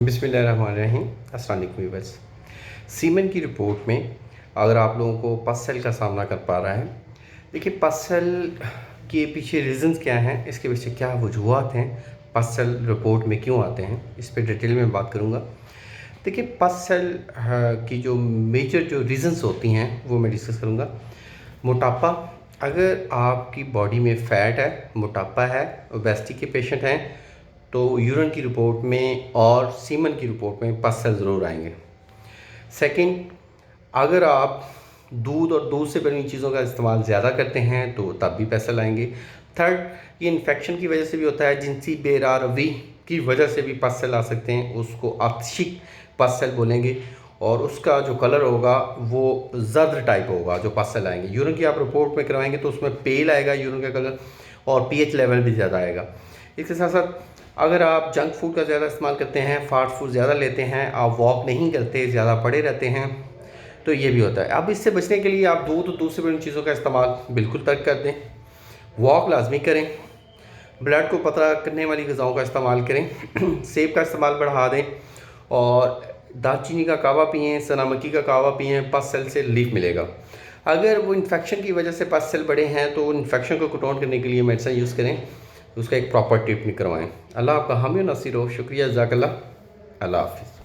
बिस्मिल्लाहिर्रहमानिर्रहीम। अस्सलाम वालेकुम व्यूअर्स। सीमेन की रिपोर्ट में अगर आप लोगों को पसल का सामना कर पा रहा है, देखिए पसल के पीछे रीज़न्स क्या हैं, इसके पीछे क्या वजूहत हैं, पसल रिपोर्ट में क्यों आते हैं, इस पे डिटेल में बात करूँगा। देखिए पसल की जो मेजर जो रीज़न्स होती हैं वो मैं डिस्कस करूँगा। मोटापा, अगर आपकी बॉडी में फ़ैट है, मोटापा है, ओबेसिटी के पेशेंट हैं, तो यूरिन की रिपोर्ट में और सीमन की रिपोर्ट में पसल ज़रूर आएंगे। सेकंड, अगर आप दूध और दूध से बनी चीज़ों का इस्तेमाल ज़्यादा करते हैं तो तब भी पसल आएंगे। थर्ड, ये इन्फेक्शन की वजह से भी होता है, जिनसी बेरारवी की वजह से भी पसल आ सकते हैं, उसको आक्शिक पसल बोलेंगे और उसका जो कलर होगा वो जर्द टाइप होगा जो पसल आएंगे। यूरिन की आप रिपोर्ट में करवाएंगे तो उसमें पेल आएगा यूरिन का कलर और पीएच लेवल भी ज़्यादा आएगा। इसके साथ साथ अगर आप जंक फूड का ज़्यादा इस्तेमाल करते हैं, फास्ट फूड ज़्यादा लेते हैं, आप वॉक नहीं करते, ज़्यादा पड़े रहते हैं, तो ये भी होता है। अब इससे बचने के लिए आप दूध से बनी चीज़ों का इस्तेमाल बिल्कुल तर्क कर दें, वॉक लाजमी करें, ब्लड को पतला करने वाली ग़िज़ाओं का इस्तेमाल करें, सेब का इस्तेमाल बढ़ा दें और दालचीनी का कावा पिएँ, सनामकी का कावा पिएँ, पस सेल से रिलीफ मिलेगा। अगर वो इन्फेक्शन की वजह से पस सेल बढ़े हैं तो इन्फेक्शन को कंट्रोल करने के लिए मेडिसिन यूज़ करें, उसका एक प्रॉपर ट्रीटमेंट करवाएं। अल्लाह आपका हामी नासिर हो। शुक्रिया, जज़ाकल्लाह। अल्लाह हाफ़िज़।